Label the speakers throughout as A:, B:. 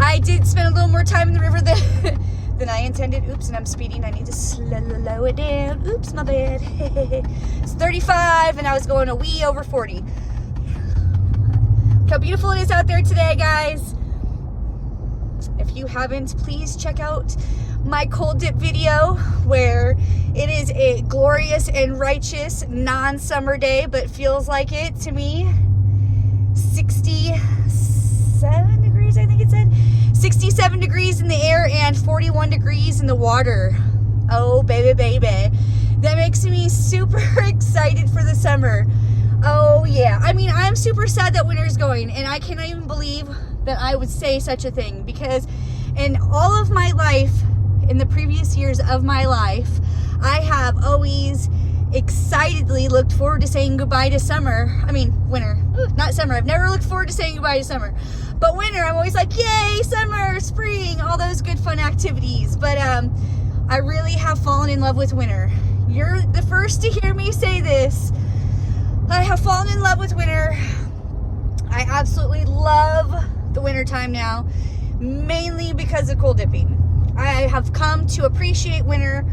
A: I did spend a little more time in the river than I intended. Oops, and I'm speeding. I need to slow it down. Oops, my bad. It's 35 and I was going a wee over 40. Look how beautiful it is out there today, guys. If you haven't, please check out my cold dip video where it is a glorious and righteous non-summer day, but feels like it to me. 67 degrees, I think it said. 67 degrees in the air and 41 degrees in the water. Oh, baby, baby. That makes me super excited for the summer. Oh, yeah. I mean, I'm super sad that winter's going, and I cannot even believe that I would say such a thing, because in all of my life, in the previous years of my life, I have always excitedly looked forward to saying goodbye to summer. I mean, winter. Ooh, not summer. I've never looked forward to saying goodbye to summer. But winter, I'm always like, yay, summer, spring, all those good fun activities. But I really have fallen in love with winter. You're the first to hear me say this. I have fallen in love with winter. I absolutely love the winter time now, mainly because of cold dipping. I have come to appreciate winter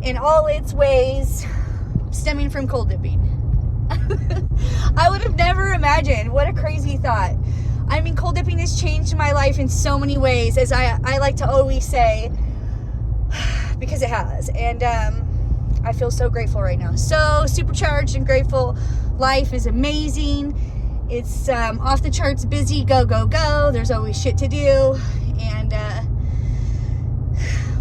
A: in all its ways, stemming from cold dipping. I would have never imagined. What a crazy thought. I mean, cold dipping has changed my life in so many ways, as I like to always say, because it has. And I feel so grateful right now. So supercharged and grateful. Life is amazing. It's off the charts busy, go, go, go. There's always shit to do. And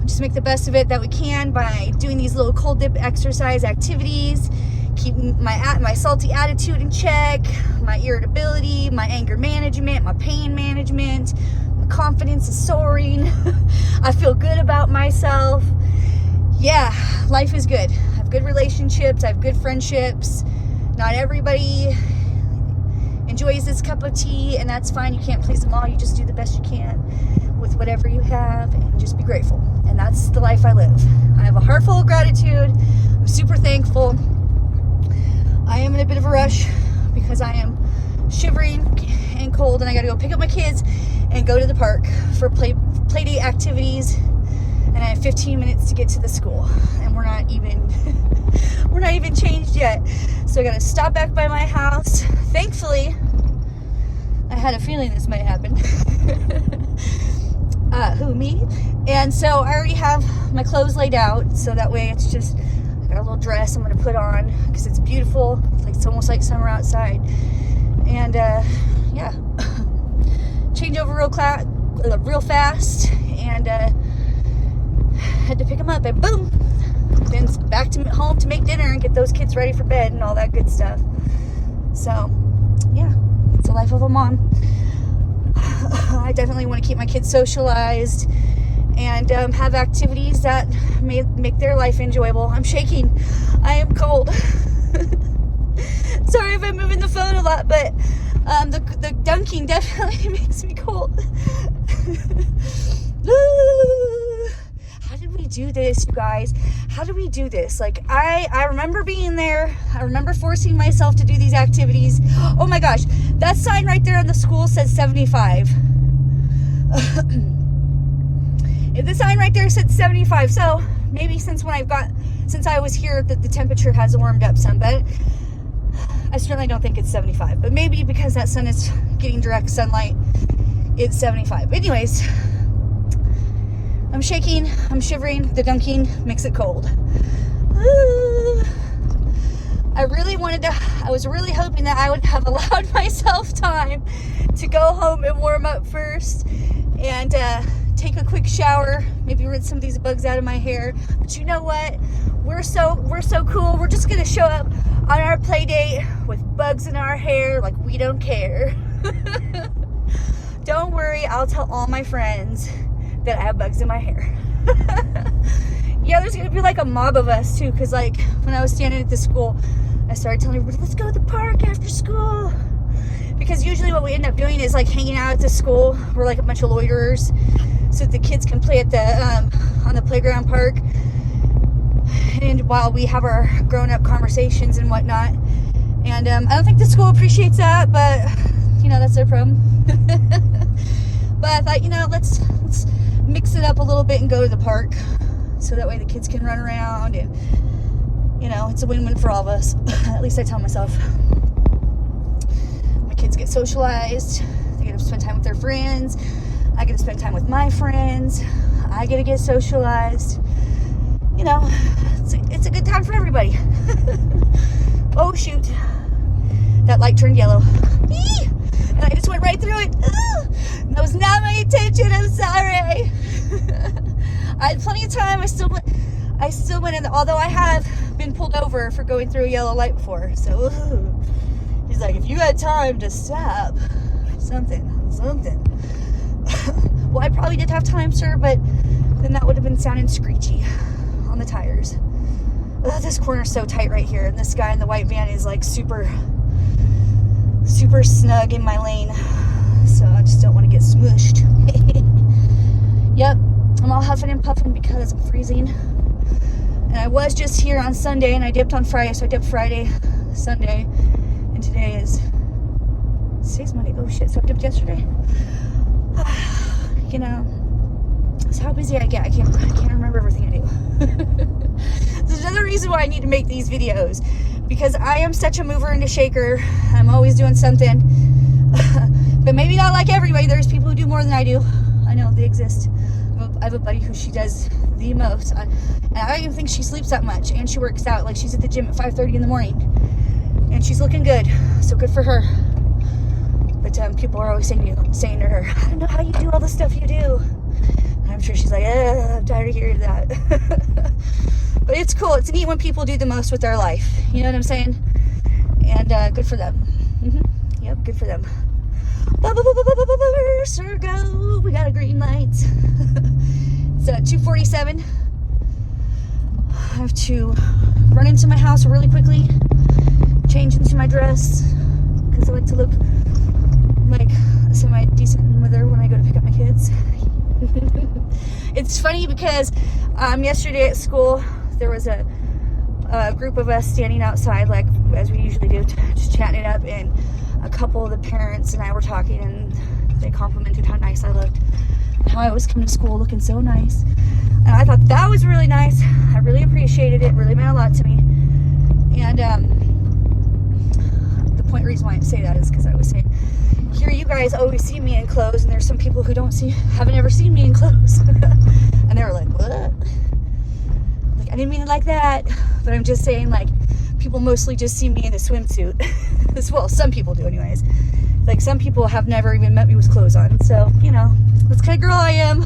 A: just make the best of it that we can by doing these little cold dip exercise activities, keeping my salty attitude in check, my irritability, my anger management, my pain management. My confidence is soaring. I feel good about myself. Yeah, life is good. I have good relationships. I have good friendships. Not everybody enjoys this cup of tea, and that's fine. You can't please them all. You just do the best you can with whatever you have, and just be grateful. And that's the life I live. I have a heart full of gratitude. I'm super thankful. I am in a bit of a rush because I am shivering and cold, and I gotta go pick up my kids and go to the park for play date activities. And I have 15 minutes to get to the school, and we're not even changed yet. So I gotta stop back by my house. Thankfully, I had a feeling this might happen. Who, me? And so I already have my clothes laid out, so that way it's just, I got a little dress I'm gonna put on because it's beautiful. It's almost like summer outside. And yeah, change over real fast, and had to pick them up, and boom, then back to home to make dinner and get those kids ready for bed and all that good stuff. So yeah, it's the life of a mom. I definitely want to keep my kids socialized and have activities that may make their life enjoyable. I'm shaking. I am cold. Sorry if I'm moving the phone a lot, but the dunking definitely makes me cold. How did we do this, you guys? How did we do this? Like, I remember being there. I remember forcing myself to do these activities. Oh my gosh, that sign right there on the school says 75. The sign right there said 75. So maybe since I was here, that the temperature has warmed up some, but I certainly don't think it's 75. But maybe because that sun is getting direct sunlight, it's 75. Anyways, I'm shaking, I'm shivering, the dunking makes it cold. I was really hoping that I would have allowed myself time to go home and warm up first and take a quick shower, maybe rinse some of these bugs out of my hair. But you know what? We're so cool. We're just gonna show up on our play date with bugs in our hair like we don't care. Don't worry, I'll tell all my friends that I have bugs in my hair. Yeah, there's gonna be like a mob of us too, because like when I was standing at the school, I started telling everybody, let's go to the park after school. Because usually what we end up doing is like hanging out at the school. We're like a bunch of loiterers, so that the kids can play at the on the playground park, and while we have our grown-up conversations and whatnot. And I don't think the school appreciates that, but you know, that's their problem. But I thought, you know, let's mix it up a little bit and go to the park, so that way the kids can run around, and you know, it's a win-win for all of us. At least I tell myself. My kids get socialized, they get to spend time with their friends, I get to spend time with my friends, I get to get socialized. You know, it's a good time for everybody. Oh shoot, that light turned yellow. Eee! And I just went right through it. That was not my intention, I'm sorry. I had plenty of time. I still went in, although I have been pulled over for going through a yellow light before. So he's like, if you had time to stop, something. Well, I probably did have time, sir, but then that would have been sounding screechy on the tires. This corner's so tight right here, and this guy in the white van is like super snug in my lane, so I just don't want to get smooshed. Yep, I'm all huffing and puffing because I'm freezing. And I was just here on Sunday, and I dipped on Friday, so I dipped Friday, Sunday, and today's Monday. Oh shit, so I dipped yesterday. You know, that's how busy I get. I can't remember everything I do. There's another reason why I need to make these videos, because I am such a mover and a shaker. I'm always doing something. But maybe not like everybody. There's people who do more than I do. I know they exist. I have a buddy who she does the most. And I don't even think she sleeps that much. And she works out. Like, she's at the gym at 5:30 in the morning. And she's looking good. So good for her. But people are always saying to her, I don't know how you do all the stuff you do. And I'm sure she's like, I'm tired of hearing that. But it's cool. It's neat when people do the most with their life. You know what I'm saying? And good for them. Mm-hmm. Yep, good for them. Circle. We got a green light. It's 2:47. I have to run into my house really quickly, change into my dress, because I like to look like a semi-decent mother when I go to pick up my kids. It's funny because yesterday at school there was a group of us standing outside, like as we usually do, just chatting it up, and a couple of the parents and I were talking, and they complimented how nice I looked, how I was coming to school looking so nice, and I thought that was really nice. I really appreciated it. It really meant a lot to me. And the reason why I say that is because I was saying, here you guys always see me in clothes, and there's some people who haven't ever seen me in clothes. And they were like, what? Like, I didn't mean it like that, but I'm just saying, like, people mostly just see me in a swimsuit. Well, some people do anyways. Like, some people have never even met me with clothes on. So, you know, that's the kind of girl I am.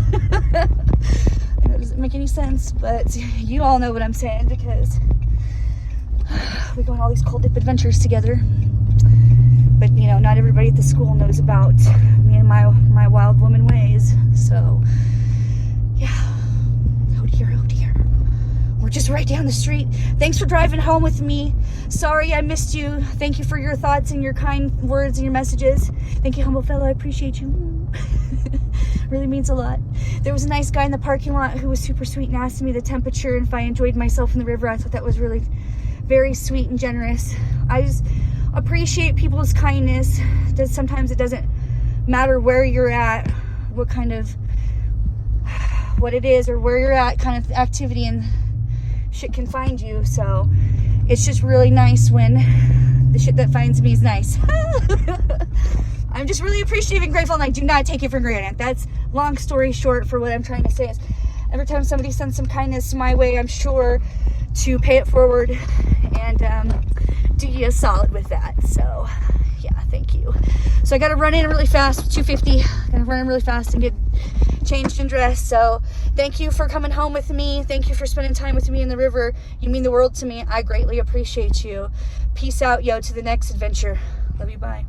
A: I know it doesn't make any sense, but you all know what I'm saying, because we go on all these cold dip adventures together. But, you know, not everybody at the school knows about me and my wild woman ways. So, yeah. Oh dear, oh dear. We're just right down the street. Thanks for driving home with me. Sorry I missed you. Thank you for your thoughts and your kind words and your messages. Thank you, humble fellow. I appreciate you. Really means a lot. There was a nice guy in the parking lot who was super sweet and asked me the temperature and if I enjoyed myself in the river. I thought that was really very sweet and generous. I just appreciate people's kindness. Sometimes it doesn't matter where you're at, what it is, or where you're at, kind of activity and shit can find you. So it's just really nice when the shit that finds me is nice. I'm just really appreciative and grateful, and I do not take it for granted. That's long story short for what I'm trying to say is, every time somebody sends some kindness my way, I'm sure to pay it forward and do you a solid with that. So yeah, thank you. So I gotta run in really fast, 2:50. Gotta run in really fast and get changed and dressed. So thank you for coming home with me. Thank you for spending time with me in the river. You mean the world to me. I greatly appreciate you. Peace out, yo, to the next adventure. Love you, bye.